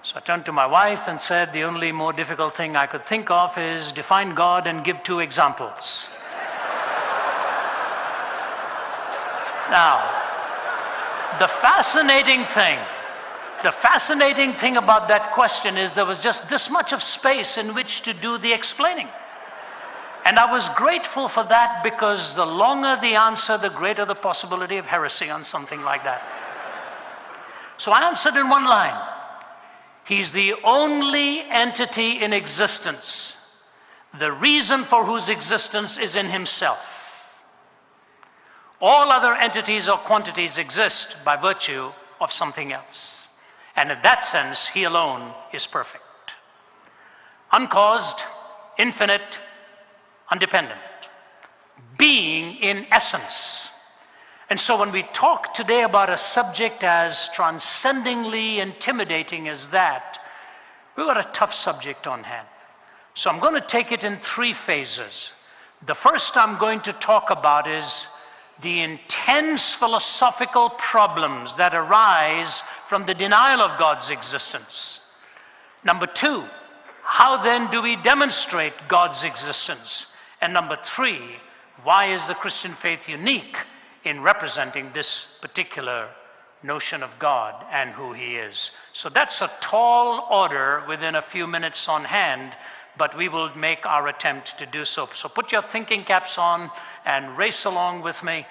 So I turned to my wife and said, the only more difficult thing I could think of is define God and give 2 examples. Now, the fascinating thing about that question is there was just this much of space in which to do the explaining. And I was grateful for that, because the longer the answer, the greater the possibility of heresy on something like that. So I answered in 1 line. He's the only entity in existence, the reason for whose existence is in himself. All other entities or quantities exist by virtue of something else. And in that sense, he alone is perfect. Uncaused, infinite, undependent. Being in essence. And so when we talk today about a subject as transcendingly intimidating as that, we've got a tough subject on hand. So I'm going to take it in 3 phases. The first I'm going to talk about is the intense philosophical problems that arise from the denial of God's existence. Number 2, how then do we demonstrate God's existence? And number 3, why is the Christian faith unique in representing this particular notion of God and who he is? So that's a tall order within a few minutes on hand, but we will make our attempt to do so. So put your thinking caps on and race along with me.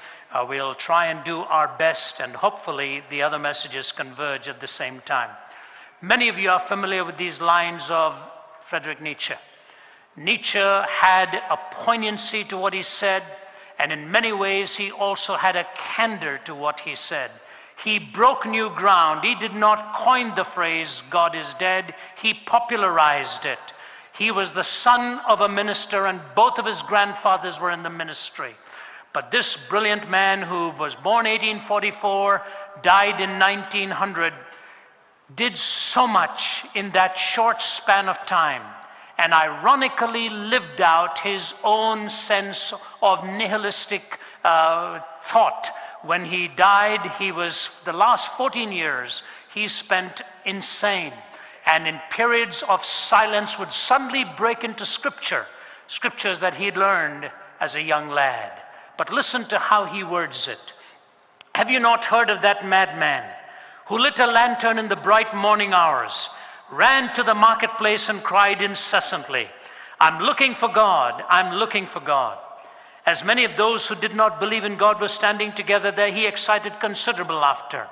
We'll try and do our best, and hopefully the other messages converge at the same time. Many of you are familiar with these lines of Friedrich Nietzsche. Nietzsche had a poignancy to what he said, and in many ways he also had a candor to what he said. He broke new ground. He did not coin the phrase, God is dead. He popularized it. He was the son of a minister, and both of his grandfathers were in the ministry. But this brilliant man, who was born 1844, died in 1900, did so much in that short span of time, and ironically lived out his own sense of nihilistic thought. When he died, the last 14 years, he spent insane, and in periods of silence would suddenly break into scriptures that he'd learned as a young lad. But listen to how he words it. Have you not heard of that madman who lit a lantern in the bright morning hours, ran to the marketplace and cried incessantly, I'm looking for God, I'm looking for God. As many of those who did not believe in God were standing together there, he excited considerable laughter.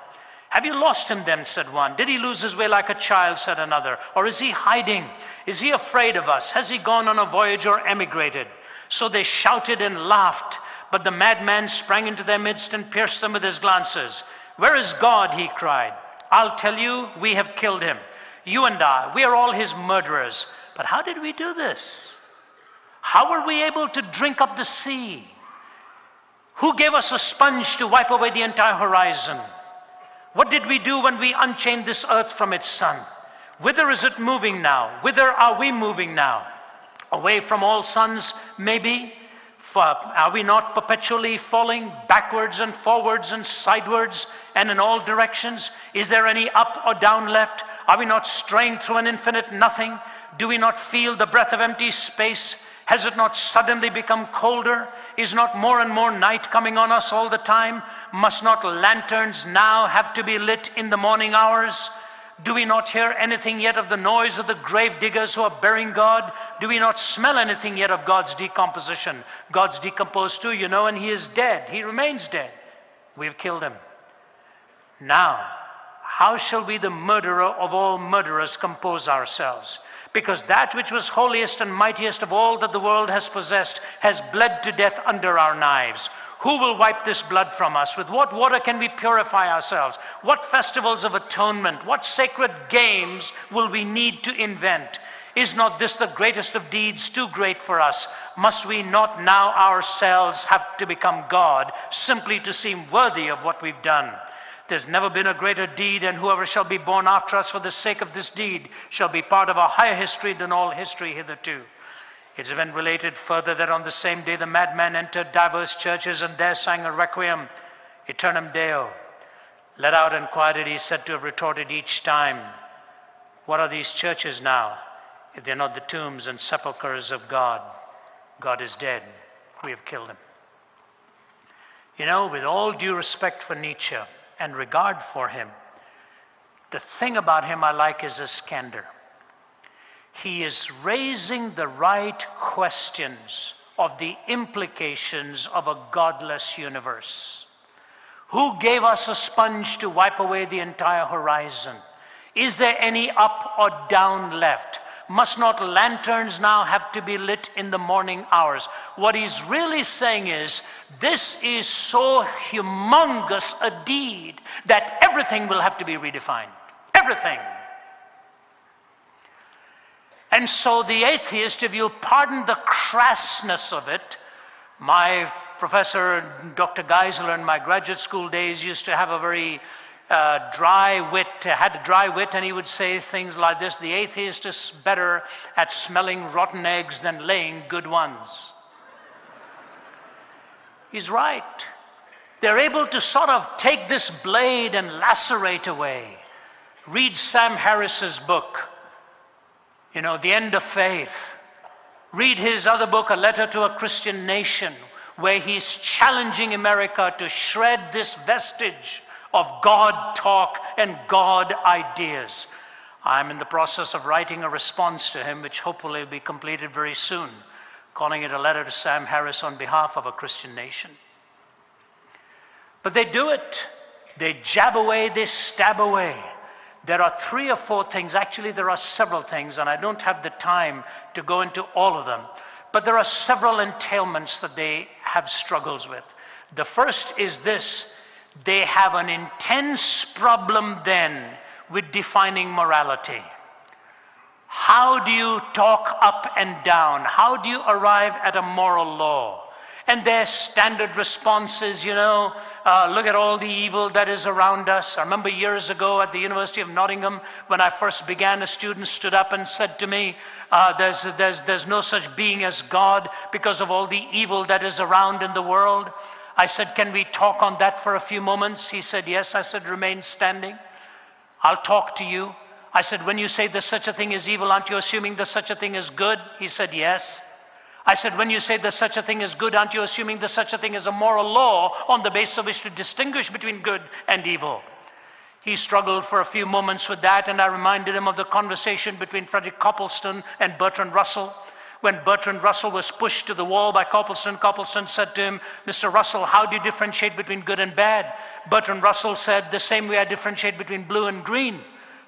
Have you lost him then, said one. Did he lose his way like a child, said another. Or is he hiding? Is he afraid of us? Has he gone on a voyage or emigrated? So they shouted and laughed, but the madman sprang into their midst and pierced them with his glances. Where is God? He cried. I'll tell you, we have killed him. You and I, we are all his murderers. But how did we do this? How were we able to drink up the sea? Who gave us a sponge to wipe away the entire horizon? What did we do when we unchained this earth from its sun? Whither is it moving now? Whither are we moving now? Away from all suns, maybe? Are we not perpetually falling backwards and forwards and sidewards and in all directions? Is there any up or down left? Are we not straying through an infinite nothing? Do we not feel the breath of empty space? Has it not suddenly become colder? Is not more and more night coming on us all the time? Must not lanterns now have to be lit in the morning hours? Do we not hear anything yet of the noise of the grave diggers who are burying God? Do we not smell anything yet of God's decomposition? God's decomposed too, you know, and he is dead. He remains dead. We've killed him. Now, how shall we, the murderer of all murderers, compose ourselves? Because that which was holiest and mightiest of all that the world has possessed has bled to death under our knives. Who will wipe this blood from us? With what water can we purify ourselves? What festivals of atonement, what sacred games will we need to invent? Is not this the greatest of deeds, too great for us? Must we not now ourselves have to become God, simply to seem worthy of what we've done? There's never been a greater deed, and whoever shall be born after us for the sake of this deed shall be part of a higher history than all history hitherto. It's been related further that on the same day the madman entered diverse churches and there sang a requiem, Aeternam Deo. Let out and quieted, he said to have retorted each time, What are these churches now if they're not the tombs and sepulchres of God? God is dead. We have killed him. You know, with all due respect for Nietzsche and regard for him, the thing about him I like is his candor. He is raising the right questions of the implications of a godless universe. Who gave us a sponge to wipe away the entire horizon? Is there any up or down left? Must not lanterns now have to be lit in the morning hours? What he's really saying is, this is so humongous a deed that everything will have to be redefined. Everything. And so the atheist, if you'll pardon the crassness of it, my professor, Dr. Geisler, in my graduate school days used to have a very dry wit, and he would say things like this: the atheist is better at smelling rotten eggs than laying good ones. He's right. They're able to sort of take this blade and lacerate away. Read Sam Harris's book, you know, The End of Faith. Read his other book, A Letter to a Christian Nation, where he's challenging America to shred this vestige of God talk and God ideas. I'm in the process of writing a response to him, which hopefully will be completed very soon, calling it A Letter to Sam Harris on behalf of a Christian nation. But they do it. They jab away, they stab away. There are 3 or 4 things, actually there are several things, and I don't have the time to go into all of them, but there are several entailments that they have struggles with. The first is this: they have an intense problem then with defining morality. How do you talk up and down? How do you arrive at a moral law? And their standard response is, you know, look at all the evil that is around us. I remember years ago at the University of Nottingham, when I first began, a student stood up and said to me, there's no such being as God because of all the evil that is around in the world. I said, can we talk on that for a few moments? He said, yes. I said, remain standing. I'll talk to you. I said, when you say there's such a thing as evil, aren't you assuming there's such a thing as good? He said, yes. I said, when you say there's such a thing as good, aren't you assuming there's such a thing as a moral law on the basis of which to distinguish between good and evil? He struggled for a few moments with that, and I reminded him of the conversation between Frederick Copleston and Bertrand Russell. When Bertrand Russell was pushed to the wall by Copleston, Copleston said to him, Mr. Russell, how do you differentiate between good and bad? Bertrand Russell said, the same way I differentiate between blue and green.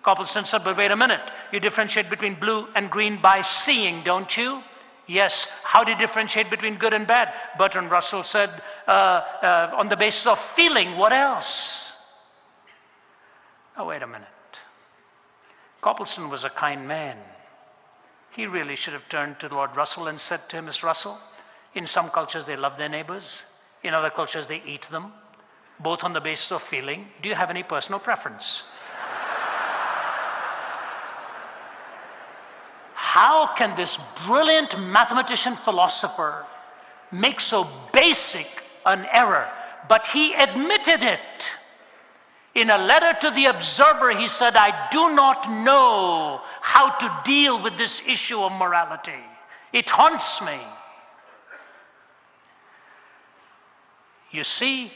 Copleston said, but wait a minute, you differentiate between blue and green by seeing, don't you? Yes. How do you differentiate between good and bad? Bertrand Russell said, on the basis of feeling. What else? Now wait a minute. Copleston was a kind man. He really should have turned to Lord Russell and said to him, Mr. Russell, in some cultures they love their neighbors, in other cultures they eat them, both on the basis of feeling. Do you have any personal preference? How can this brilliant mathematician philosopher make so basic an error? But he admitted it. In a letter to the Observer, he said, I do not know how to deal with this issue of morality. It haunts me. You see,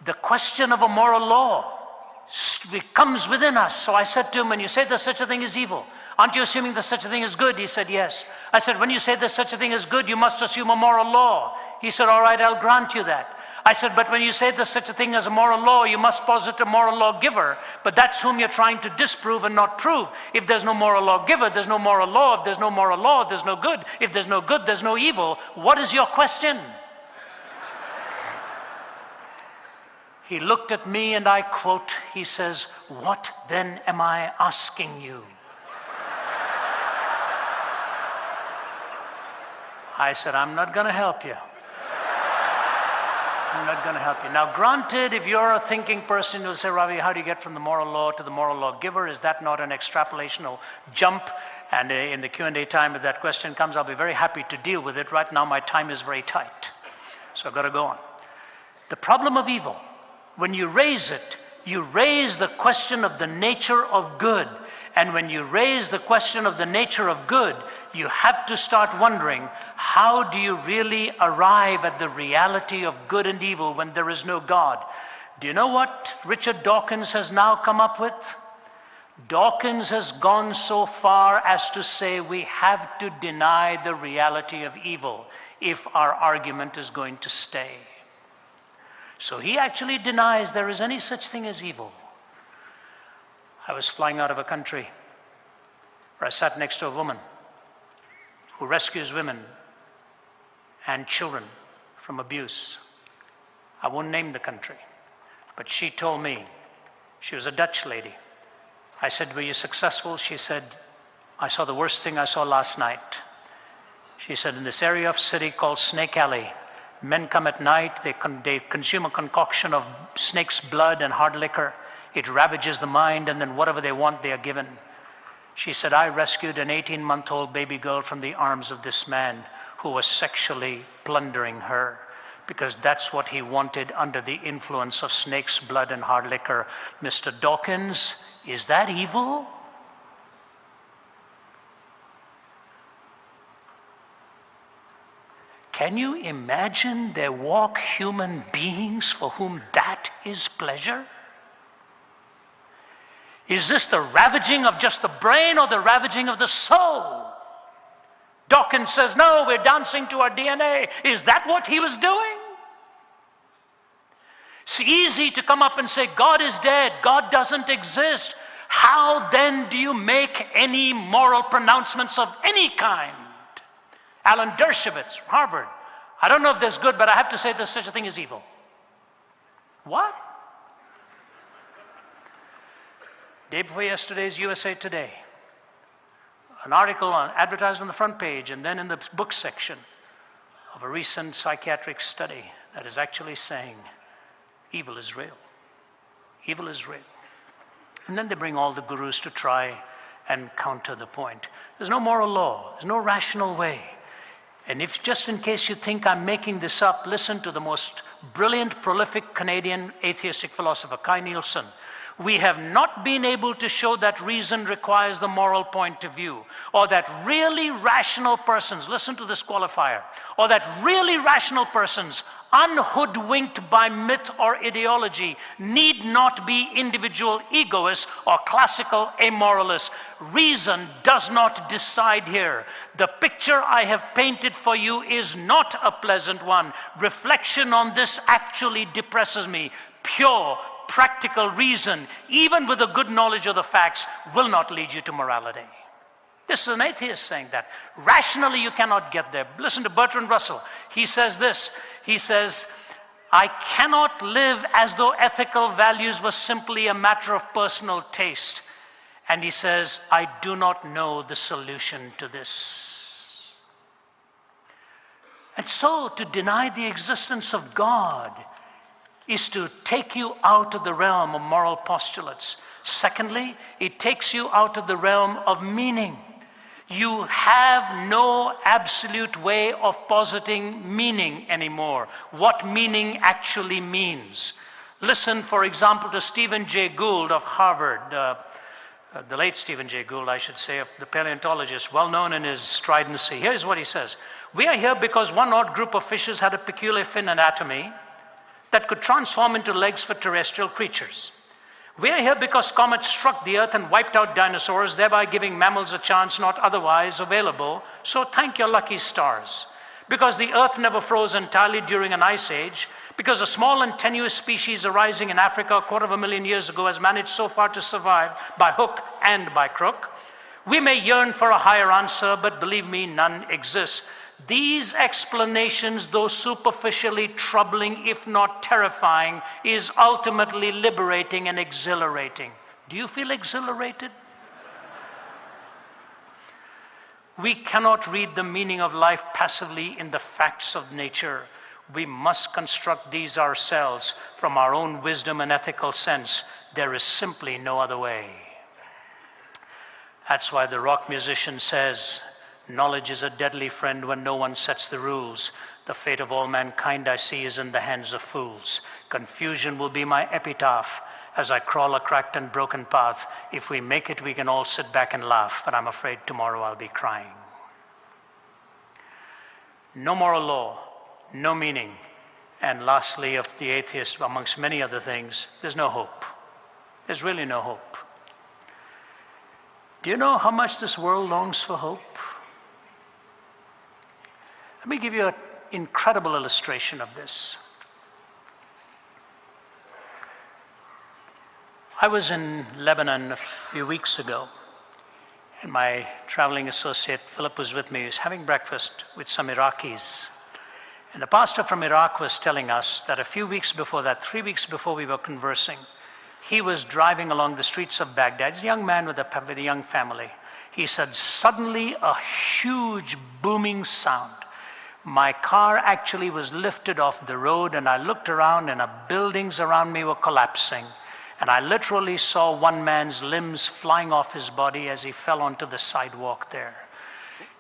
the question of a moral law comes within us. So I said to him, when you say there's such a thing as evil, aren't you assuming there's such a thing as good? He said, yes. I said, when you say there's such a thing as good, you must assume a moral law. He said, all right, I'll grant you that. I said, but when you say there's such a thing as a moral law, you must posit a moral lawgiver. But that's whom you're trying to disprove and not prove. If there's no moral lawgiver, there's no moral law. If there's no moral law, there's no good. If there's no good, there's no evil. What is your question? He looked at me and I quote, he says, what then am I asking you? I said, I'm not going to help you. I'm not going to help you. Now, granted, if you're a thinking person, you'll say, Ravi, how do you get from the moral law to the moral lawgiver? Is that not an extrapolational jump? And in the Q&A time, if that question comes, I'll be very happy to deal with it. Right now, my time is very tight. So I've got to go on. The problem of evil, when you raise it, you raise the question of the nature of good. And when you raise the question of the nature of good, you have to start wondering, how do you really arrive at the reality of good and evil when there is no God? Do you know what Richard Dawkins has now come up with? Dawkins has gone so far as to say we have to deny the reality of evil if our argument is going to stay. So he actually denies there is any such thing as evil. I was flying out of a country where I sat next to a woman who rescues women and children from abuse. I won't name the country, but she told me, she was a Dutch lady. I said, were you successful? She said, I saw the worst thing I saw last night. She said, in this area of city called Snake Alley, men come at night, they consume a concoction of snake's blood and hard liquor. It ravages the mind, and then whatever they want, they are given. She said, I rescued an 18-month-old baby girl from the arms of this man who was sexually plundering her, because that's what he wanted under the influence of snake's blood and hard liquor. Mr. Dawkins, is that evil? Can you imagine there walk human beings for whom that is pleasure? Is this the ravaging of just the brain or the ravaging of the soul? Dawkins says, no, we're dancing to our DNA. Is that what he was doing? It's easy to come up and say, God is dead, God doesn't exist. How then do you make any moral pronouncements of any kind? Alan Dershowitz, Harvard. I don't know if there's good, but I have to say there's such a thing as evil. What? Day before yesterday's USA Today. An article advertised on the front page and then in the book section of a recent psychiatric study that is actually saying evil is real. Evil is real. And then they bring all the gurus to try and counter the point. There's no moral law. There's no rational way. And if just in case you think I'm making this up, listen to the most brilliant, prolific Canadian atheistic philosopher, Kai Nielsen. We have not been able to show that reason requires the moral point of view, or that really rational persons, listen to this qualifier, or that really rational persons, unhoodwinked by myth or ideology, need not be individual egoists or classical amoralists. Reason does not decide here. The picture I have painted for you is not a pleasant one. Reflection on this actually depresses me. Pure, practical reason, even with a good knowledge of the facts, will not lead you to morality. This is an atheist saying that. Rationally, you cannot get there. Listen to Bertrand Russell. He says this. He says, I cannot live as though ethical values were simply a matter of personal taste. And he says, I do not know the solution to this. And so, to deny the existence of God is to take you out of the realm of moral postulates. Secondly, it takes you out of the realm of meaning. You have no absolute way of positing meaning anymore. What meaning actually means. Listen, for example, to Stephen Jay Gould of Harvard, the late Stephen Jay Gould, I should say, of the paleontologist, well known in his stridency. Here's what he says. We are here because one odd group of fishes had a peculiar fin anatomy that could transform into legs for terrestrial creatures. We are here because comets struck the earth and wiped out dinosaurs, thereby giving mammals a chance not otherwise available. So thank your lucky stars. Because the earth never froze entirely during an ice age, because a small and tenuous species arising in Africa a 250,000 years ago has managed so far to survive by hook and by crook. We may yearn for a higher answer, but believe me, none exists. These explanations, though superficially troubling, if not terrifying, is ultimately liberating and exhilarating. Do you feel exhilarated? We cannot read the meaning of life passively in the facts of nature. We must construct these ourselves from our own wisdom and ethical sense. There is simply no other way. That's why the rock musician says, knowledge is a deadly friend when no one sets the rules. The fate of all mankind I see is in the hands of fools. Confusion will be my epitaph, as I crawl a cracked and broken path. If we make it, we can all sit back and laugh, but I'm afraid tomorrow I'll be crying. No moral law, no meaning. And lastly, of the atheist, amongst many other things, there's no hope. There's really no hope. Do you know how much this world longs for hope? Let me give you an incredible illustration of this. I was in Lebanon a few weeks ago, and my traveling associate, Philip, was with me. He was having breakfast with some Iraqis. And the pastor from Iraq was telling us that a few weeks before that, 3 weeks before we were conversing, he was driving along the streets of Baghdad. He's a young man with a young family. He said, suddenly a huge booming sound. My car actually was lifted off the road, and I looked around, and the buildings around me were collapsing. And I literally saw one man's limbs flying off his body as he fell onto the sidewalk there.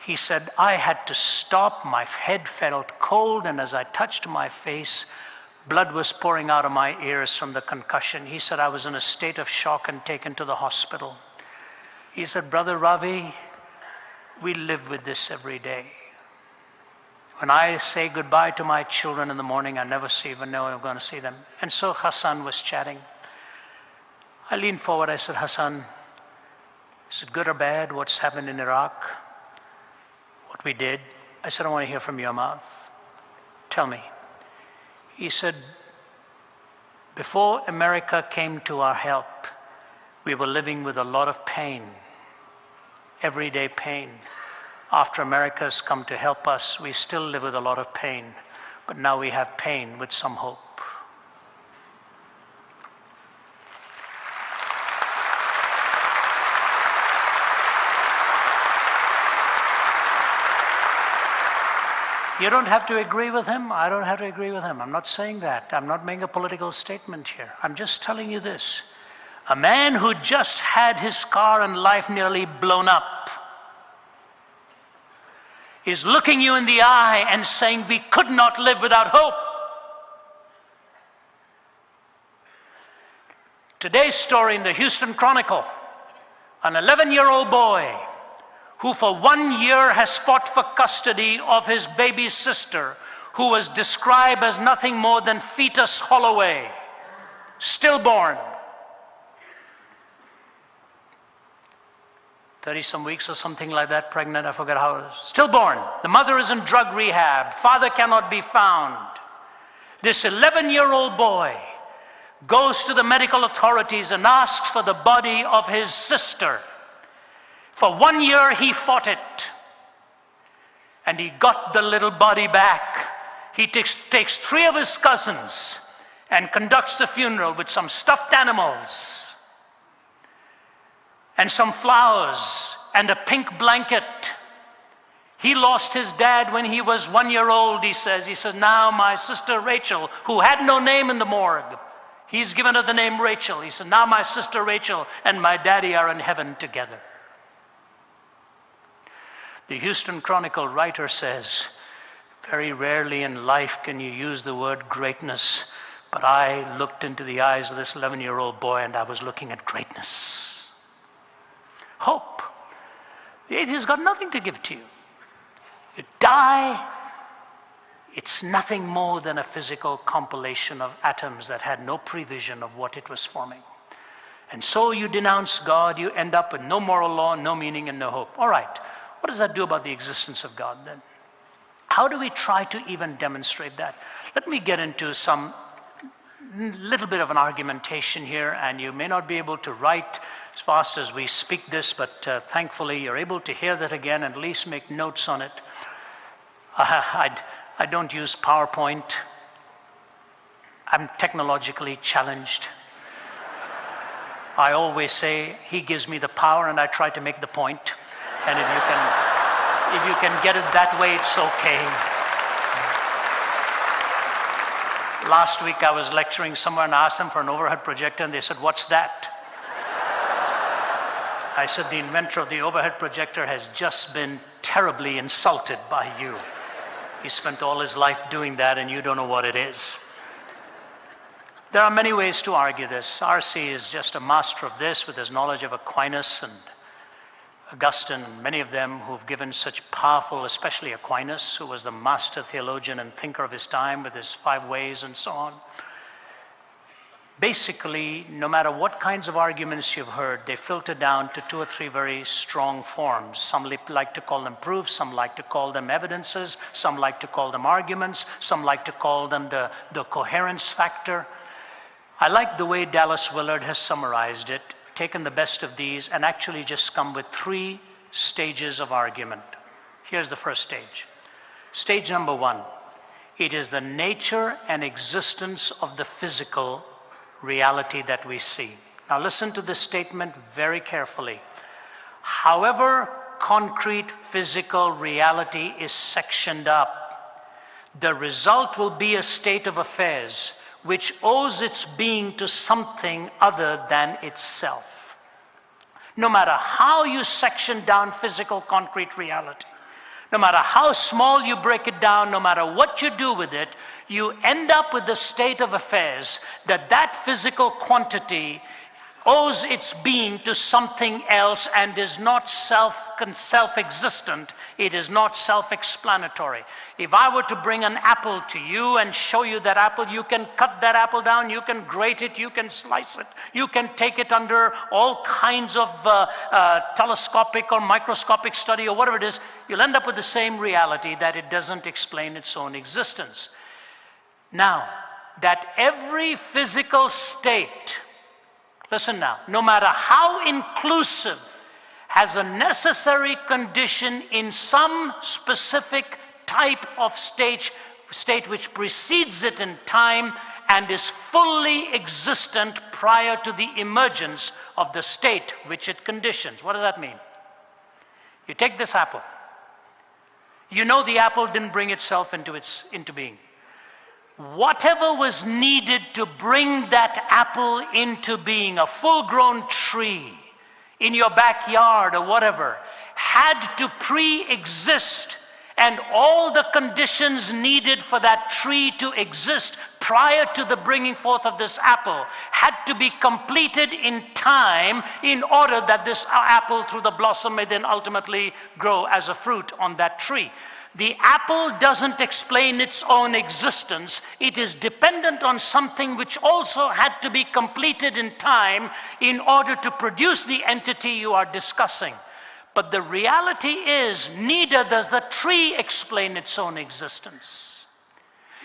He said, I had to stop, my head felt cold, and as I touched my face, blood was pouring out of my ears from the concussion. He said, I was in a state of shock and taken to the hospital. He said, Brother Ravi, we live with this every day. When I say goodbye to my children in the morning, I never even know I'm going to see them. And so Hassan was chatting. I leaned forward, I said, Hassan, is it good or bad what's happened in Iraq? What we did? I said, I want to hear from your mouth. Tell me. He said, before America came to our help, we were living with a lot of pain, everyday pain. After America's come to help us, we still live with a lot of pain, but now we have pain with some hope. You don't have to agree with him. I don't have to agree with him. I'm not saying that. I'm not making a political statement here. I'm just telling you this. A man who just had his car and life nearly blown up is looking you in the eye and saying, we could not live without hope. Today's story in the Houston Chronicle, an 11-year-old boy who for 1 year has fought for custody of his baby sister, who was described as nothing more than fetus Holloway, stillborn. 30-some weeks or something like that, pregnant, I forget how it is. Stillborn. The mother is in drug rehab. Father cannot be found. This 11-year-old boy goes to the medical authorities and asks for the body of his sister. For 1 year, he fought it. And he got the little body back. He takes 3 of his cousins and conducts the funeral with some stuffed animals and some flowers and a pink blanket. He lost his dad when he was 1 year old, he says. He says, now my sister Rachel, who had no name in the morgue, he's given her the name Rachel. He said, now my sister Rachel and my daddy are in heaven together. The Houston Chronicle writer says, very rarely in life can you use the word greatness, but I looked into the eyes of this 11-year-old boy and I was looking at greatness. Hope. The atheist got nothing to give to you. You die, it's nothing more than a physical compilation of atoms that had no prevision of what it was forming. And so you denounce God, you end up with no moral law, no meaning, and no hope. All right. What does that do about the existence of God then? How do we try to even demonstrate that? Let me get into some little bit of an argumentation here, and you may not be able to write as fast as we speak this, but thankfully you're able to hear that again and at least make notes on it. I don't use PowerPoint. I'm technologically challenged. I always say, he gives me the power and I try to make the point. And if you can get it that way, it's okay. Last week I was lecturing somewhere and I asked them for an overhead projector and they said, what's that? I said, the inventor of the overhead projector has just been terribly insulted by you. He spent all his life doing that and you don't know what it is. There are many ways to argue this. R.C. is just a master of this with his knowledge of Aquinas and Augustine, and many of them who've given such powerful, especially Aquinas, who was the master theologian and thinker of his time with his 5 ways and so on. Basically, no matter what kinds of arguments you've heard, they filter down to 2 or 3 very strong forms. Some like to call them proofs, some like to call them evidences, some like to call them arguments, some like to call them the coherence factor. I like the way Dallas Willard has summarized it, taken the best of these and actually just come with 3 stages of argument. Here's the first stage. Stage number 1, it is the nature and existence of the physical reality that we see. Now listen to this statement very carefully. However concrete physical reality is sectioned up, the result will be a state of affairs which owes its being to something other than itself. No matter how you section down physical concrete reality, no matter how small you break it down, no matter what you do with it, you end up with the state of affairs that physical quantity owes its being to something else and is not self-existent. It is not self-explanatory. If I were to bring an apple to you and show you that apple, you can cut that apple down, you can grate it, you can slice it, you can take it under all kinds of telescopic or microscopic study or whatever it is, you'll end up with the same reality that it doesn't explain its own existence. Now, that every physical state, listen now, no matter how inclusive, has a necessary condition in some specific type of state which precedes it in time and is fully existent prior to the emergence of the state which it conditions. What does that mean? You take this apple. You know the apple didn't bring itself into being. Whatever was needed to bring that apple into being, a full-grown tree in your backyard or whatever, had to pre-exist, and all the conditions needed for that tree to exist prior to the bringing forth of this apple had to be completed in time in order that this apple through the blossom may then ultimately grow as a fruit on that tree. The apple doesn't explain its own existence. It is dependent on something which also had to be completed in time in order to produce the entity you are discussing. But the reality is, neither does the tree explain its own existence.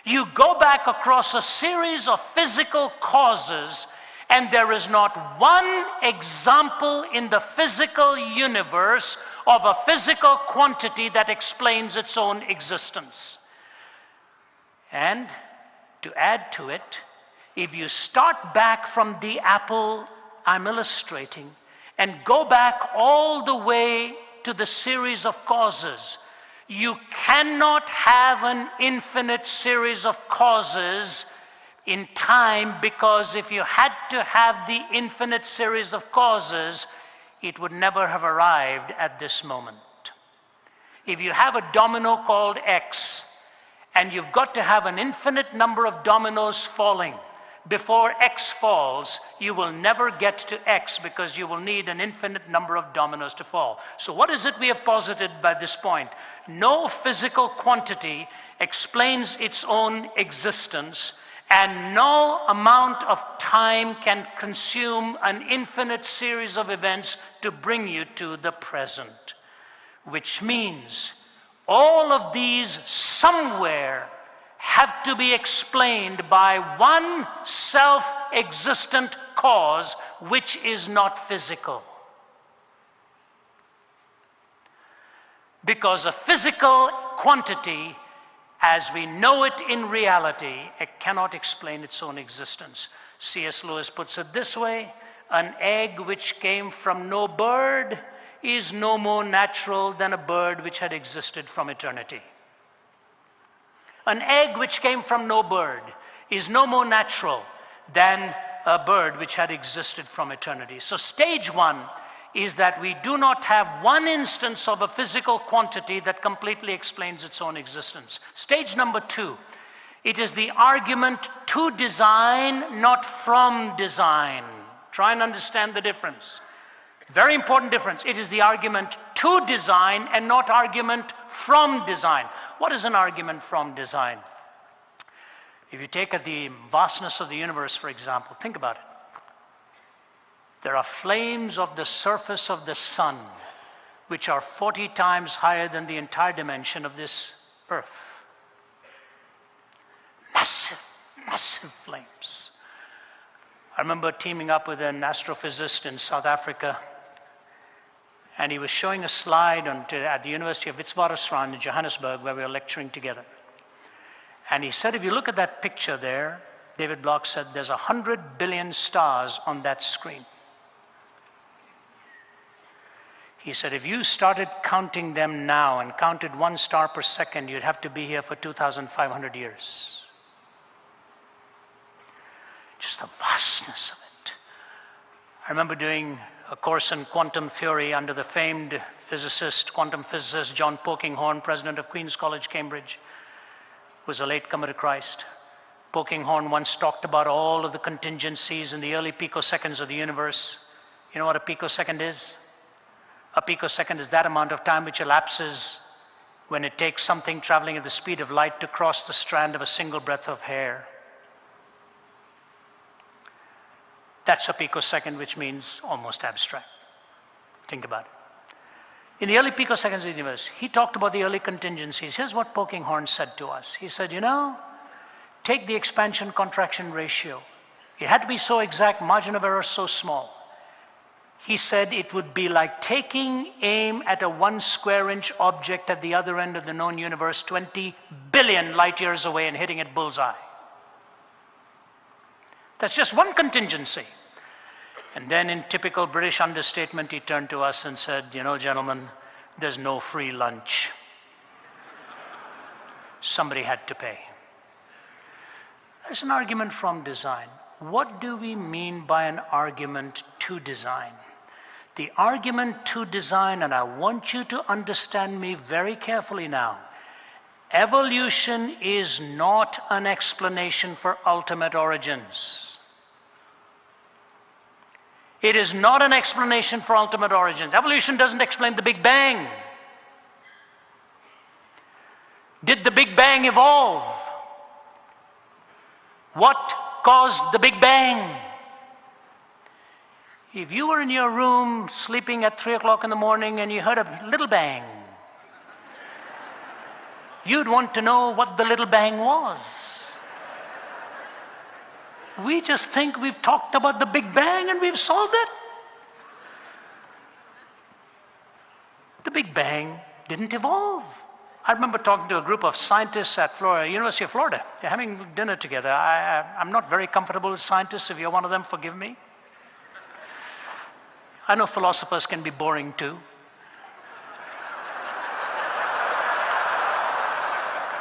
You go back across a series of physical causes, and there is not one example in the physical universe of a physical quantity that explains its own existence. And to add to it, if you start back from the apple I'm illustrating and go back all the way to the series of causes, you cannot have an infinite series of causes in time, because if you had to have the infinite series of causes, it would never have arrived at this moment. If you have a domino called X, and you've got to have an infinite number of dominoes falling before X falls, you will never get to X, because you will need an infinite number of dominoes to fall. So what is it we have posited by this point? No physical quantity explains its own existence, and no amount of time can consume an infinite series of events to bring you to the present. Which means all of these somewhere have to be explained by one self-existent cause which is not physical. Because a physical quantity, as we know it in reality, it cannot explain its own existence. C.S. Lewis puts it this way: an egg which came from no bird is no more natural than a bird which had existed from eternity. An egg which came from no bird is no more natural than a bird which had existed from eternity. So stage 1 is that we do not have one instance of a physical quantity that completely explains its own existence. Stage number 2 It is the argument to design, not from design. Try and understand the difference. Very important difference. It is the argument to design and not argument from design. What is an argument from design? If you take the vastness of the universe, for example, think about it. There are flames of the surface of the sun, which are 40 times higher than the entire dimension of this earth. Massive, massive flames. I remember teaming up with an astrophysicist in South Africa, and he was showing a slide at the University of Witwatersrand in Johannesburg, where we were lecturing together. And he said, if you look at that picture there, David Bloch said, there's 100 billion stars on that screen. He said, if you started counting them now and counted 1 star per second, you'd have to be here for 2,500 years. Just the vastness of it. I remember doing a course in quantum theory under the famed quantum physicist, John Polkinghorne, president of Queen's College, Cambridge, who was a latecomer to Christ. Polkinghorne once talked about all of the contingencies in the early picoseconds of the universe. You know what a picosecond is? A picosecond is that amount of time which elapses when it takes something traveling at the speed of light to cross the strand of a single breath of hair. That's a picosecond, which means almost abstract. Think about it. In the early picoseconds of the universe, he talked about the early contingencies. Here's what Polkinghorne said to us. He said, take the expansion-contraction ratio. It had to be so exact, margin of error so small. He said it would be like taking aim at a 1 square inch object at the other end of the known universe, 20 billion light years away, and hitting it bullseye. That's just one contingency. And then in typical British understatement, he turned to us and said, gentlemen, there's no free lunch. Somebody had to pay. That's an argument from design. What do we mean by an argument to design? The argument to design, and I want you to understand me very carefully now, evolution is not an explanation for ultimate origins. It is not an explanation for ultimate origins. Evolution doesn't explain the Big Bang. Did the Big Bang evolve? What caused the Big Bang? If you were in your room sleeping at 3 o'clock in the morning and you heard a little bang, you'd want to know what the little bang was. We just think we've talked about the Big Bang and we've solved it. The Big Bang didn't evolve. I remember talking to a group of scientists at University of Florida. They're having dinner together. I'm not very comfortable with scientists. If you're one of them, forgive me. I know philosophers can be boring too.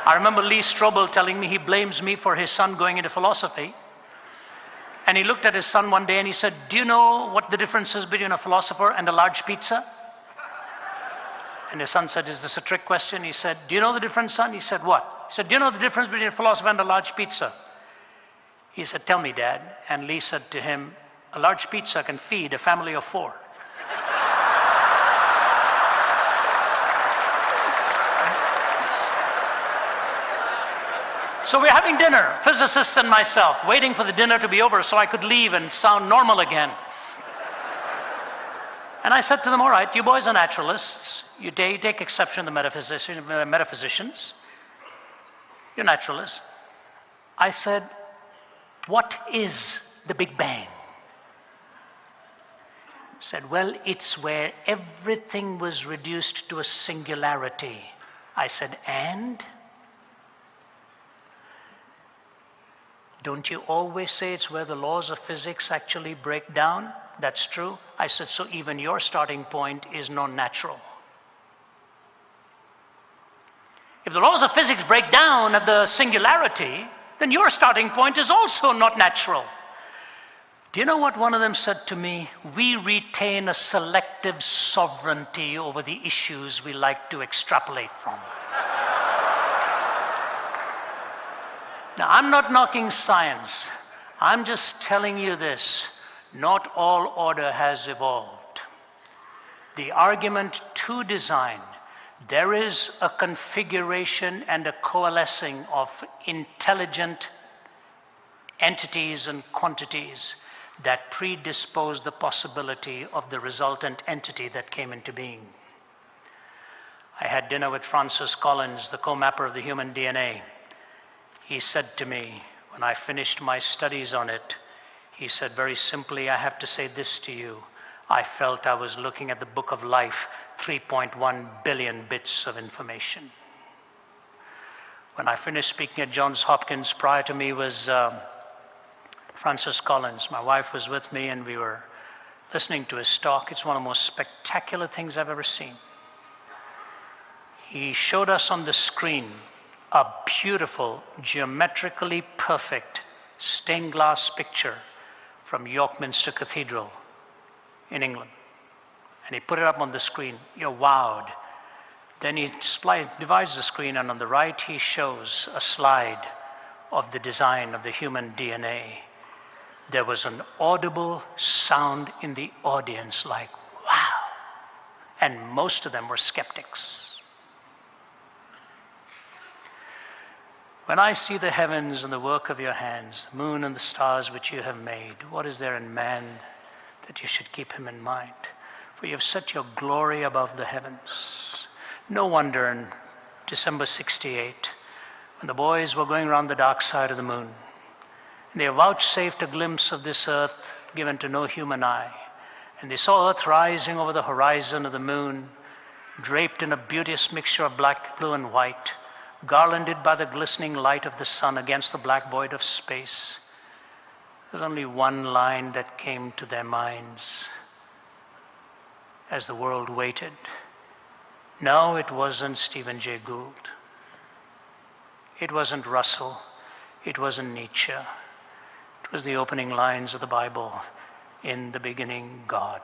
I remember Lee Strobel telling me he blames me for his son going into philosophy. And he looked at his son one day and he said, do you know what the difference is between a philosopher and a large pizza? And his son said, is this a trick question? He said, do you know the difference, son? He said, what? He said, do you know the difference between a philosopher and a large pizza? He said, tell me, Dad. And Lee said to him, a large pizza can feed a family of 4. So we're having dinner, physicists and myself, waiting for the dinner to be over so I could leave and sound normal again. And I said to them, all right, you boys are naturalists. You take exception to the metaphysicians. You're naturalists. I said, what is the Big Bang? He said, well, it's where everything was reduced to a singularity. I said, and? Don't you always say it's where the laws of physics actually break down? That's true. I said, so even your starting point is non-natural. If the laws of physics break down at the singularity, then your starting point is also not natural. Do you know what one of them said to me? We retain a selective sovereignty over the issues we like to extrapolate from. Now, I'm not knocking science. I'm just telling you this. Not all order has evolved. The argument to design, there is a configuration and a coalescing of intelligent entities and quantities that predispose the possibility of the resultant entity that came into being. I had dinner with Francis Collins, the co-mapper of the human DNA. He said to me, when I finished my studies on it, he said very simply, I have to say this to you. I felt I was looking at the book of life, 3.1 billion bits of information. When I finished speaking at Johns Hopkins, prior to me was Francis Collins. My wife was with me and we were listening to his talk. It's one of the most spectacular things I've ever seen. He showed us on the screen a beautiful, geometrically perfect stained glass picture from York Minster Cathedral in England. And he put it up on the screen. You're wowed. Then he divides the screen, and on the right he shows a slide of the design of the human DNA. There was an audible sound in the audience like, wow. And most of them were skeptics. When I see the heavens and the work of your hands, the moon and the stars which you have made, what is there in man that you should keep him in mind? For you have set your glory above the heavens. No wonder in December 68, when the boys were going around the dark side of the moon, and they vouchsafed a glimpse of this earth given to no human eye, and they saw earth rising over the horizon of the moon, draped in a beauteous mixture of black, blue, and white, garlanded by the glistening light of the sun against the black void of space. There's only one line that came to their minds as the world waited. No, it wasn't Stephen Jay Gould. It wasn't Russell. It wasn't Nietzsche. It was the opening lines of the Bible. In the beginning, God.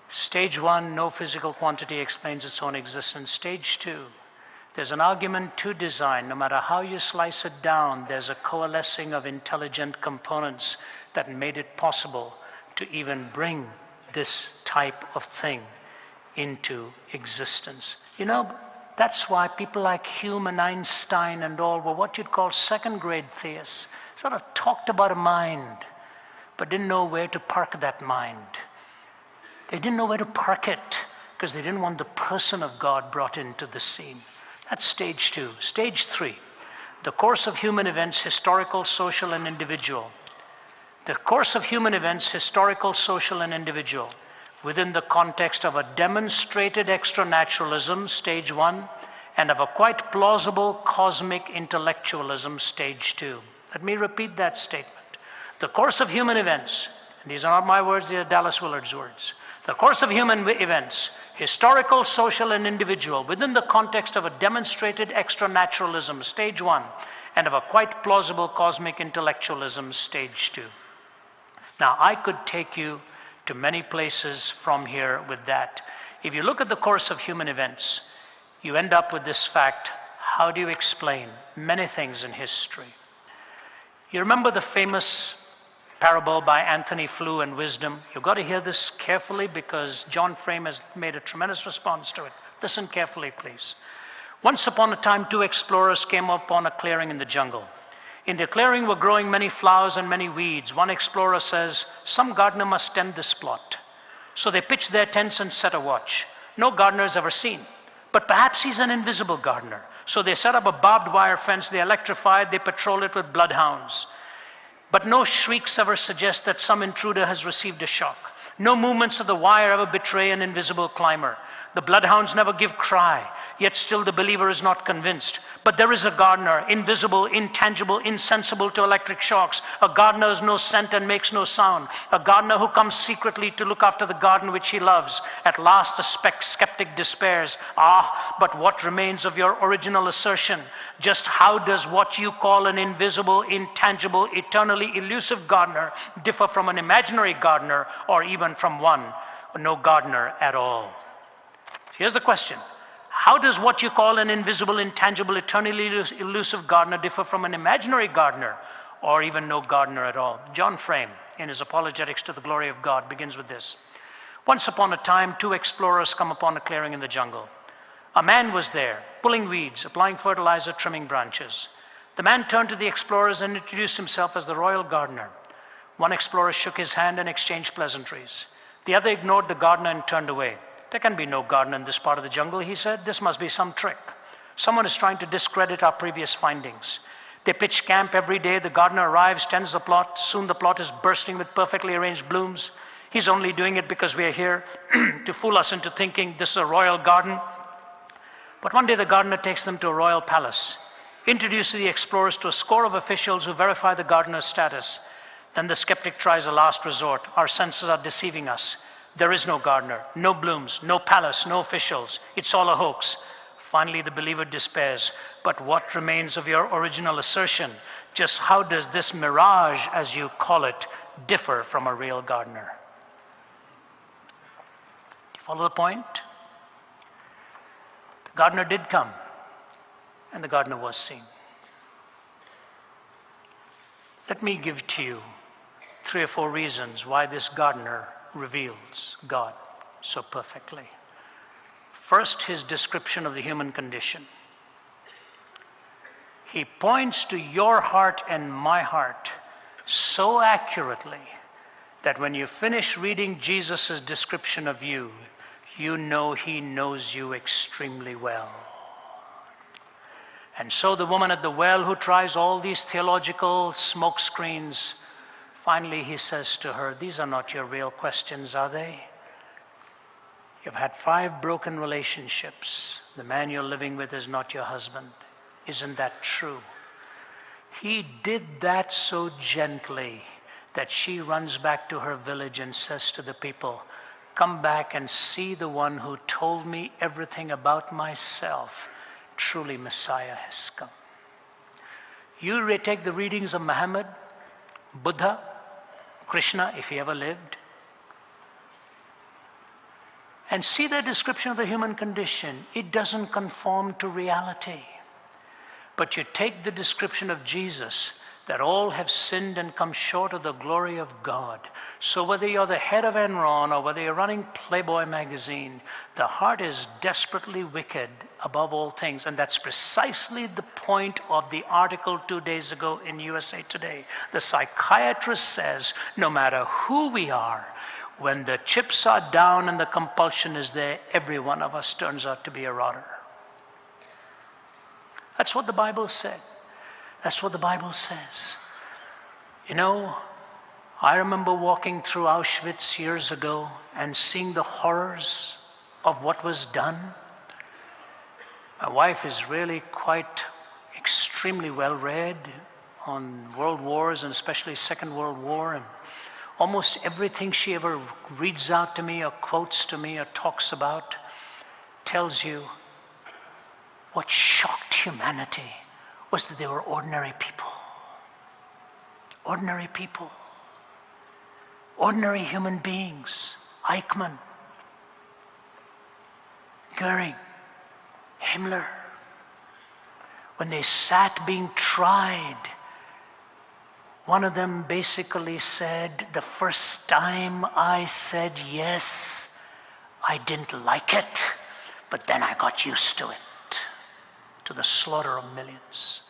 Stage one, no physical quantity explains its own existence. Stage two, there's an argument to design. No matter how you slice it down, there's a coalescing of intelligent components that made it possible to even bring this type of thing into existence. You know, that's why people like Hume and Einstein and all were what you'd call second-grade theists. Sort of talked about a mind, but didn't know where to park that mind. They didn't know where to park it because they didn't want the person of God brought into the scene. That's stage two. Stage three, the course of human events, historical, social, and individual. The course of human events, historical, social, and individual, within the context of a demonstrated extranaturalism, stage one, and of a quite plausible cosmic intellectualism, stage two. Let me repeat that statement. The course of human events, and these are not my words, they are Dallas Willard's words. The course of human events, historical, social, and individual, within the context of a demonstrated extranaturalism, stage one, and of a quite plausible cosmic intellectualism, stage two. Now, I could take you to many places from here with that. If you look at the course of human events, you end up with this fact. How do you explain many things in history? You remember the famous parable by Anthony Flew in Wisdom? You've got to hear this carefully because John Frame has made a tremendous response to it. Listen carefully, please. Once upon a time, two explorers came upon a clearing in the jungle. In the clearing were growing many flowers and many weeds. One explorer says, some gardener must tend this plot. So they pitched their tents and set a watch. No gardener is ever seen, but perhaps he's an invisible gardener. So they set up a barbed wire fence, they electrified, they patrol it with bloodhounds. But no shrieks ever suggest that some intruder has received a shock. No movements of the wire ever betray an invisible climber. The bloodhounds never give cry, yet still the believer is not convinced. But there is a gardener, invisible, intangible, insensible to electric shocks. A gardener has no scent and makes no sound. A gardener who comes secretly to look after the garden which he loves. At last the skeptic despairs. Ah, but what remains of your original assertion? Just how does what you call an invisible, intangible, eternally elusive gardener differ from an imaginary gardener, or even from one, no gardener at all? Here's the question. How does what you call an invisible, intangible, eternally elusive gardener differ from an imaginary gardener, or even no gardener at all? John Frame, in his Apologetics to the Glory of God, begins with this. Once upon a time, two explorers come upon a clearing in the jungle. A man was there, pulling weeds, applying fertilizer, trimming branches. The man turned to the explorers and introduced himself as the royal gardener. One explorer shook his hand and exchanged pleasantries. The other ignored the gardener and turned away. There can be no gardener in this part of the jungle, he said. This must be some trick. Someone is trying to discredit our previous findings. They pitch camp every day. The gardener arrives, tends the plot. Soon the plot is bursting with perfectly arranged blooms. He's only doing it because we are here to fool us into thinking this is a royal garden. But one day the gardener takes them to a royal palace, introduces the explorers to a score of officials who verify the gardener's status. Then the skeptic tries a last resort. Our senses are deceiving us. There is no gardener, no blooms, no palace, no officials. It's all a hoax. Finally, the believer despairs. But what remains of your original assertion? Just how does this mirage, as you call it, differ from a real gardener? Do you follow the point? The gardener did come, and the gardener was seen. Let me give to you 3 or 4 reasons why this gardener reveals God so perfectly. First, his description of the human condition. He points to your heart and my heart so accurately that when you finish reading Jesus' description of you, you know he knows you extremely well. And so the woman at the well who tries all these theological smoke screens, finally he says to her, these are not your real questions, are they? You've had 5 broken relationships. The man you're living with is not your husband. Isn't that true? He did that so gently that she runs back to her village and says to the people, come back and see the one who told me everything about myself. Truly Messiah has come. You take the readings of Muhammad, Buddha, Krishna, if he ever lived, and see their description of the human condition. It doesn't conform to reality. But you take the description of Jesus, that all have sinned and come short of the glory of God. So whether you're the head of Enron or whether you're running Playboy magazine, the heart is desperately wicked above all things. And that's precisely the point of the article 2 days ago in USA Today. The psychiatrist says, no matter who we are, when the chips are down and the compulsion is there, every one of us turns out to be a rotter. That's what the Bible said. That's what the Bible says. You know, I remember walking through Auschwitz years ago and seeing the horrors of what was done. My wife is really quite extremely well read on world wars, and especially Second World War, and almost everything she ever reads out to me or quotes to me or talks about tells you what shocked humanity was that they were ordinary people. Ordinary people. Ordinary human beings. Eichmann, Goering, Himmler. When they sat being tried, one of them basically said, the first time I said yes, I didn't like it, but then I got used to it, to the slaughter of millions.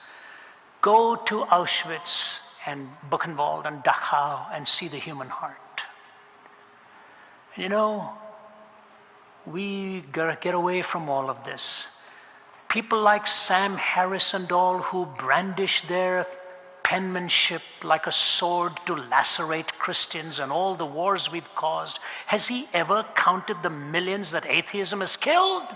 Go to Auschwitz and Buchenwald and Dachau and see the human heart. And you know, we gotta get away from all of this. People like Sam Harris and all who brandish their penmanship like a sword to lacerate Christians and all the wars we've caused, has he ever counted the millions that atheism has killed?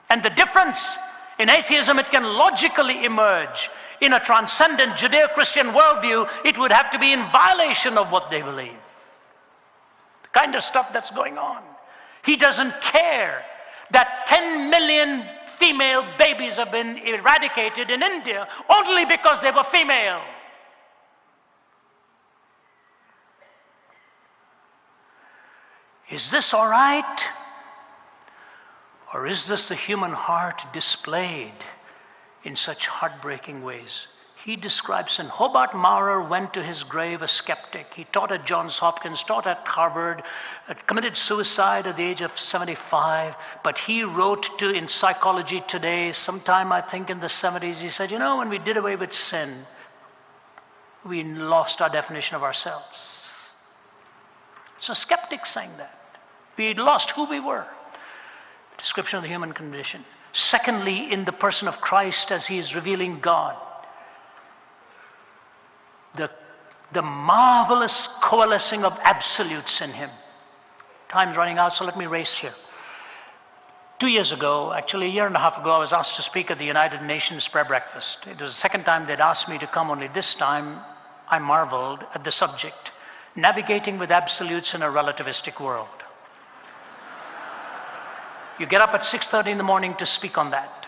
And the difference in atheism, it can logically emerge. In a transcendent Judeo-Christian worldview, it would have to be in violation of what they believe. The kind of stuff that's going on. He doesn't care that 10 million female babies have been eradicated in India only because they were female. Is this all right? Or is this the human heart displayed in such heartbreaking ways? He describes, and Hobart Maurer went to his grave a skeptic. He taught at Johns Hopkins, taught at Harvard, committed suicide at the age of 75. But he wrote in Psychology Today, sometime I think in the 70s, he said, when we did away with sin, we lost our definition of ourselves. It's a skeptic saying that. We lost who we were. Description of the human condition. Secondly, in the person of Christ as he is revealing God, the marvelous coalescing of absolutes in him. Time's running out, so let me race here. 2 years ago, actually a year and a half ago, I was asked to speak at the United Nations prayer breakfast. It was the second time they'd asked me to come, only this time I marveled at the subject, navigating with absolutes in a relativistic world. You get up at 6:30 in the morning to speak on that.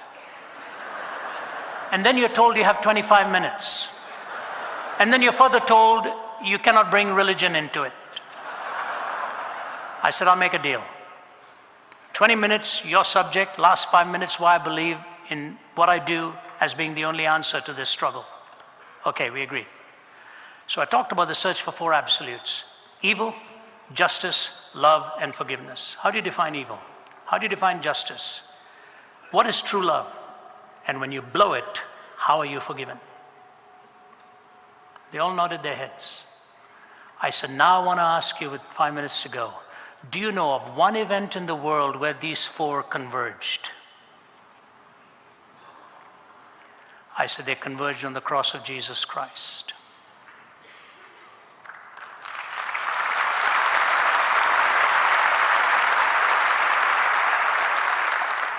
And then you're told you have 25 minutes. And then you're further told you cannot bring religion into it. I said, I'll make a deal. 20 minutes, your subject, last 5 minutes, why I believe in what I do as being the only answer to this struggle. Okay, we agreed. So I talked about the search for 4 absolutes: evil, justice, love, and forgiveness. How do you define evil? How do you define justice? What is true love? And when you blow it, how are you forgiven? They all nodded their heads. I said, now I want to ask you with 5 minutes to go, do you know of one event in the world where these 4 converged? I said, they converged on the cross of Jesus Christ.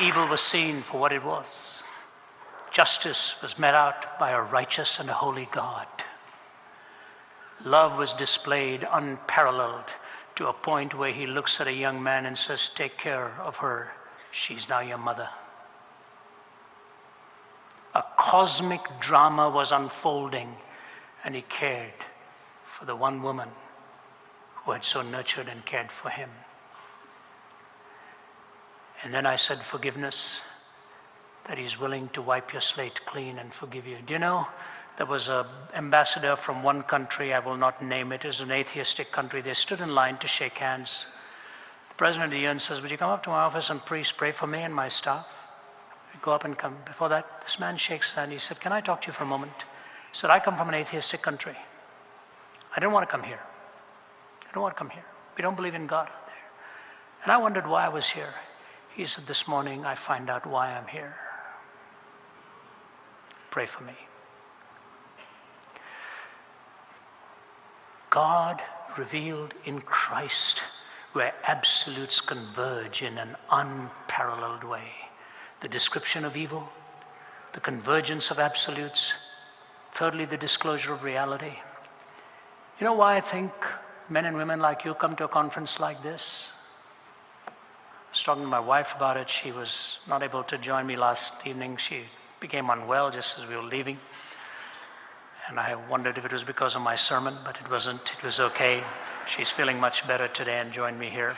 Evil was seen for what it was. Justice was met out by a righteous and a holy God. Love was displayed unparalleled to a point where he looks at a young man and says, take care of her. She's now your mother. A cosmic drama was unfolding, and he cared for the one woman who had so nurtured and cared for him. And then I said, forgiveness, that he's willing to wipe your slate clean and forgive you. Do you know, there was an ambassador from one country, I will not name it, it's an atheistic country. They stood in line to shake hands. The president of the UN says, would you come up to my office and please pray for me and my staff? I go up and come. Before that, this man shakes his hand. He said, can I talk to you for a moment? He said, I come from an atheistic country. I didn't want to come here. I don't want to come here. We don't believe in God out there. And I wondered why I was here. He said, this morning I find out why I'm here. Pray for me. God revealed in Christ, where absolutes converge in an unparalleled way. The description of evil, the convergence of absolutes, thirdly, the disclosure of reality. You know why I think men and women like you come to a conference like this? I was talking to my wife about it. She was not able to join me last evening. She became unwell just as we were leaving. And I wondered if it was because of my sermon, but it wasn't. It was okay. She's feeling much better today and joined me here.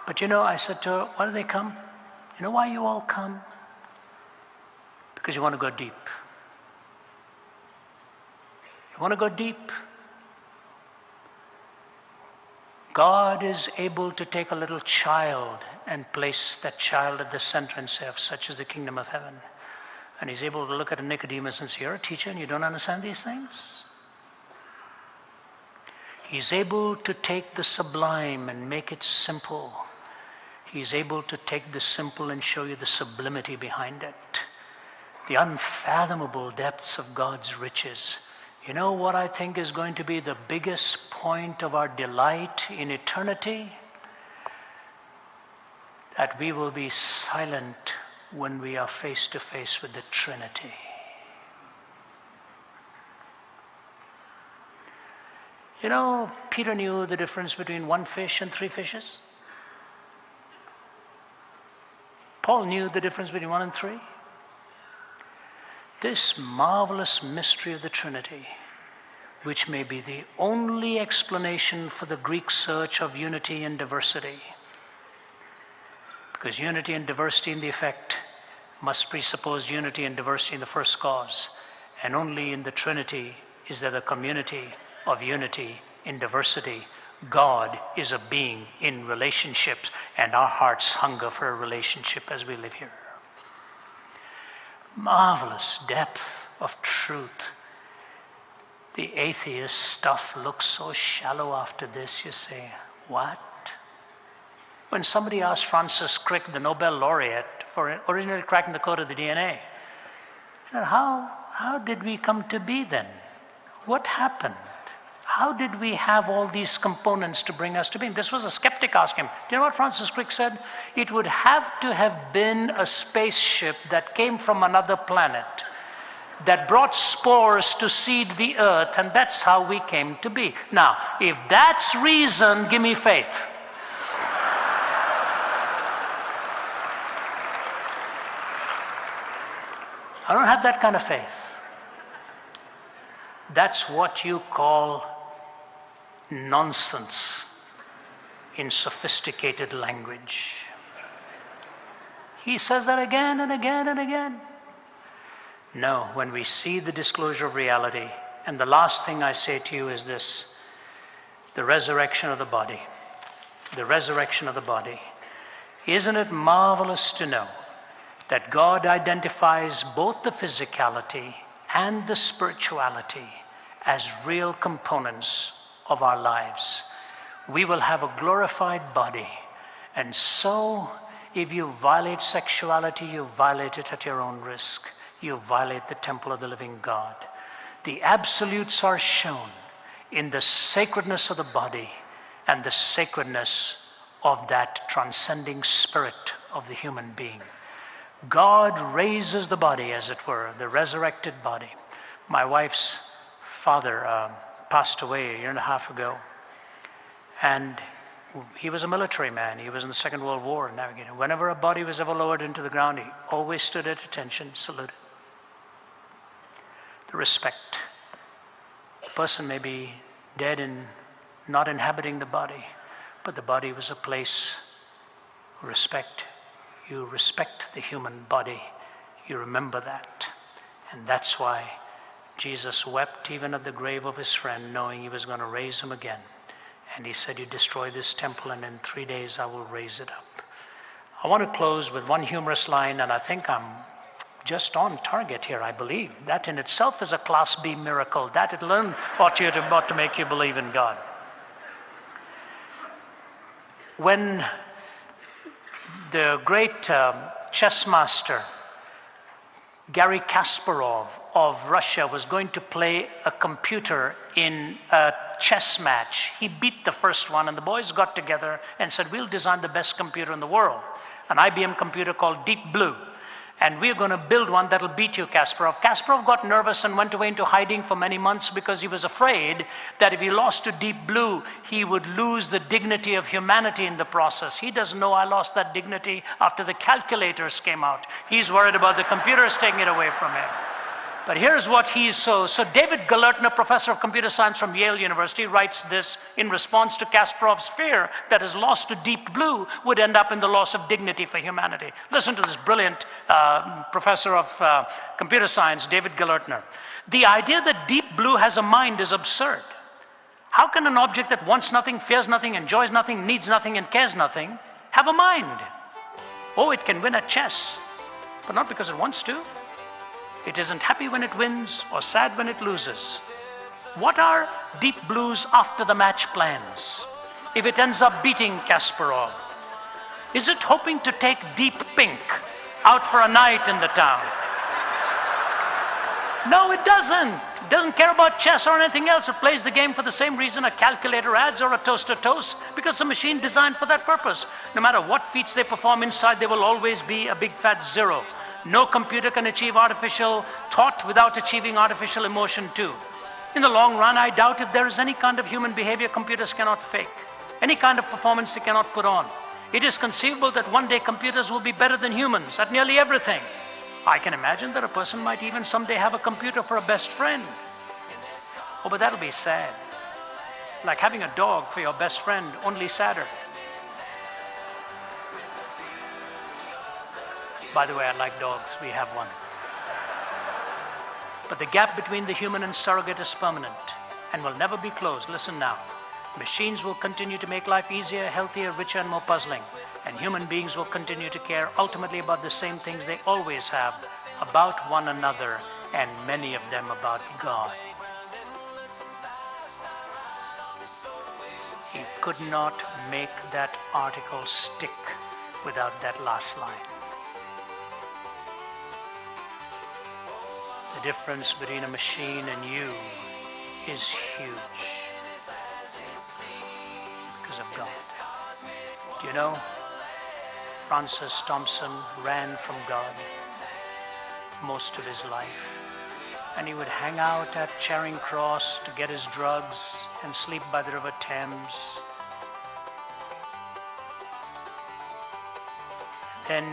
But I said to her, why do they come? You know why you all come? Because you want to go deep. You want to go deep. God is able to take a little child and place that child at the center and say, of such is the kingdom of heaven. And he's able to look at a Nicodemus and say, you're a teacher and you don't understand these things? He's able to take the sublime and make it simple. He's able to take the simple and show you the sublimity behind it. The unfathomable depths of God's riches. You know what I think is going to be the biggest point of our delight in eternity? That we will be silent when we are face to face with the Trinity. Peter knew the difference between 1 fish and 3 fishes. Paul knew the difference between 1 and 3. This marvelous mystery of the Trinity, which may be the only explanation for the Greek search of unity and diversity, Because unity and diversity in the effect must presuppose unity and diversity in the first cause. And only in the Trinity is there the community of unity in diversity. God is a being in relationships, and our hearts hunger for a relationship as we live here. Marvelous depth of truth. The atheist stuff looks so shallow after this. You say, what? When somebody asked Francis Crick, the Nobel laureate, for originally cracking the code of the DNA, he said, how did we come to be then? What happened? How did we have all these components to bring us to being? This was a skeptic asking him. Do you know what Francis Crick said? It would have to have been a spaceship that came from another planet that brought spores to seed the earth, and that's how we came to be. Now, if that's reason, give me faith. I don't have that kind of faith. That's what you call nonsense in sophisticated language. He says that again and again and again. No, when we see the disclosure of reality, and the last thing I say to you is this, the resurrection of the body. The resurrection of the body. Isn't it marvelous to know that God identifies both the physicality and the spirituality as real components of our lives? We will have a glorified body, and so if you violate sexuality, you violate it at your own risk. You violate the temple of the living God. The absolutes are shown in the sacredness of the body and the sacredness of that transcending spirit of the human being. God raises the body, as it were, the resurrected body. My wife's father passed away a year and a half ago, and he was a military man. He was in the Second World War navigating. Whenever a body was ever lowered into the ground, he always stood at attention, saluted. The respect. The person may be dead and not inhabiting the body, but the body was a place of respect. You respect the human body. You remember that. And that's why Jesus wept even at the grave of his friend, knowing he was going to raise him again. And he said, you destroy this temple, and in 3 days I will raise it up. I want to close with one humorous line, and I think I'm just on target here, I believe. That in itself is a Class B miracle. That alone ought to make you believe in God. When the great chess master Garry Kasparov of Russia was going to play a computer in a chess match, he beat the first one, and the boys got together and said, we'll design the best computer in the world, an IBM computer called Deep Blue. And we're going to build one that'll beat you, Kasparov. Kasparov got nervous and went away into hiding for many months because he was afraid that if he lost to Deep Blue, he would lose the dignity of humanity in the process. He doesn't know I lost that dignity after the calculators came out. He's worried about the computers taking it away from him. But here's what so David Galertner, professor of computer science from Yale University, writes this in response to Kasparov's fear that his loss to Deep Blue would end up in the loss of dignity for humanity. Listen to this brilliant professor of computer science, David Galertner. The idea that Deep Blue has a mind is absurd. How can an object that wants nothing, fears nothing, enjoys nothing, needs nothing, and cares nothing have a mind? Oh, it can win at chess, but not because it wants to. It isn't happy when it wins or sad when it loses. What are Deep Blue's after the match plans if it ends up beating Kasparov? Is it hoping to take Deep Pink out for a night in the town? No, it doesn't. It doesn't care about chess or anything else. It plays the game for the same reason a calculator adds or a toaster toasts, because the machine designed for that purpose. No matter what feats they perform inside, there will always be a big fat zero. No computer can achieve artificial thought without achieving artificial emotion too. In the long run, I doubt if there is any kind of human behavior computers cannot fake, any kind of performance they cannot put on. It is conceivable that one day computers will be better than humans at nearly everything. I can imagine that a person might even someday have a computer for a best friend. Oh, but that'll be sad. Like having a dog for your best friend, only sadder. By the way, I like dogs. We have one. But the gap between the human and surrogate is permanent and will never be closed. Listen now. Machines will continue to make life easier, healthier, richer, and more puzzling. And human beings will continue to care ultimately about the same things they always have, about one another, and many of them about God. He could not make that article stick without that last line. The difference between a machine and you is huge because of God. Do you know, Francis Thompson ran from God most of his life. And he would hang out at Charing Cross to get his drugs and sleep by the River Thames. Then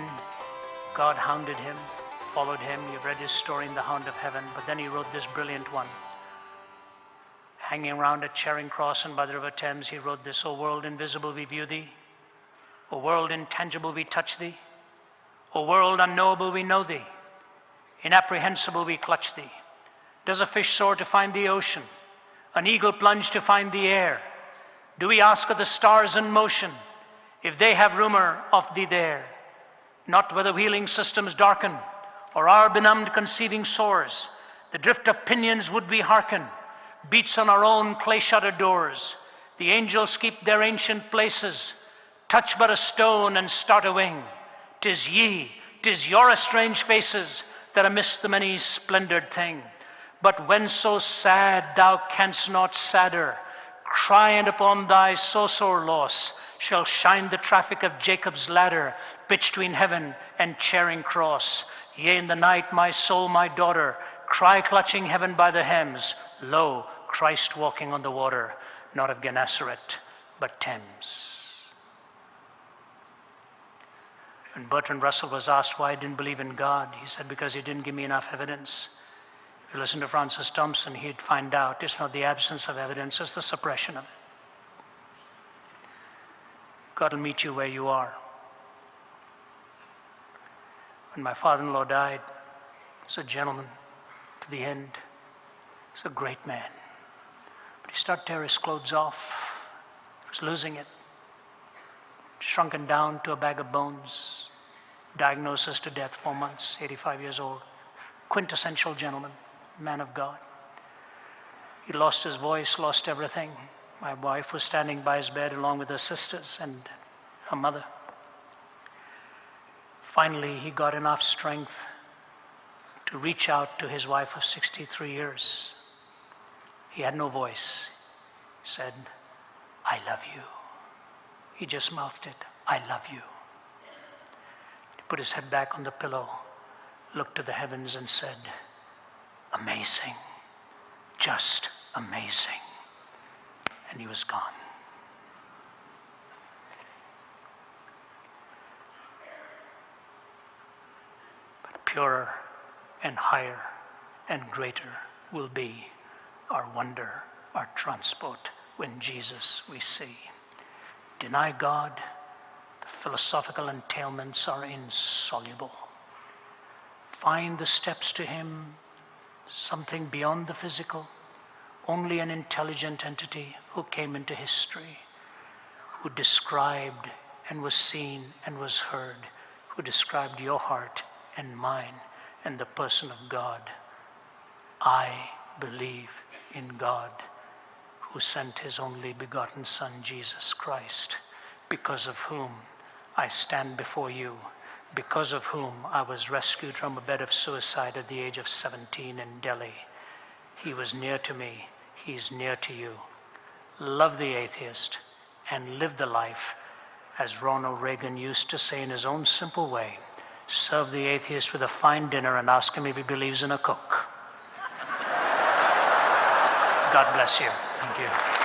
God hounded him, followed him. You've read his story in The Hound of Heaven. But then he wrote this brilliant one. Hanging around at Charing Cross and by the River Thames, he wrote this: O world invisible, we view thee. O world intangible, we touch thee. O world unknowable, we know thee. Inapprehensible, we clutch thee. Does a fish soar to find the ocean? An eagle plunge to find the air? Do we ask of the stars in motion if they have rumor of thee there? Not where the wheeling systems darken, or our benumbed conceiving soars. The drift of pinions would we hearken, beats on our own clay-shuttered doors. The angels keep their ancient places, touch but a stone and start a wing. 'Tis ye, 'tis your estranged faces that amiss the many splendored thing. But when so sad thou canst not sadder, crying upon thy so sore loss, shall shine the traffic of Jacob's ladder, pitched between heaven and Charing Cross. Yea, in the night, my soul, my daughter, cry clutching heaven by the hems, lo, Christ walking on the water, not of Gennesaret, but Thames. When Bertrand Russell was asked why he didn't believe in God, he said, because he didn't give me enough evidence. If you listen to Francis Thompson, he'd find out it's not the absence of evidence, it's the suppression of it. God will meet you where you are. When my father-in-law died, he was a gentleman to the end. He was a great man. But he started to tear his clothes off. He was losing it. Shrunken down to a bag of bones. Diagnosis to death, 4 months, 85 years old. Quintessential gentleman, man of God. He lost his voice, lost everything. My wife was standing by his bed along with her sisters and her mother. Finally, he got enough strength to reach out to his wife of 63 years. He had no voice. He said, I love you. He just mouthed it, I love you. He put his head back on the pillow, looked to the heavens and said, amazing, just amazing. And he was gone. But purer and higher and greater will be our wonder, our transport when Jesus we see. Deny God, the philosophical entailments are insoluble. Find the steps to him, something beyond the physical, only an intelligent entity who came into history, who described and was seen and was heard, who described your heart and mine and the person of God. I believe in God, who sent his only begotten Son, Jesus Christ, because of whom I stand before you, because of whom I was rescued from a bed of suicide at the age of 17 in Delhi. He was near to me. He's near to you. Love the atheist and live the life, as Ronald Reagan used to say in his own simple way. Serve the atheist with a fine dinner and ask him if he believes in a cook. God bless you. Thank you.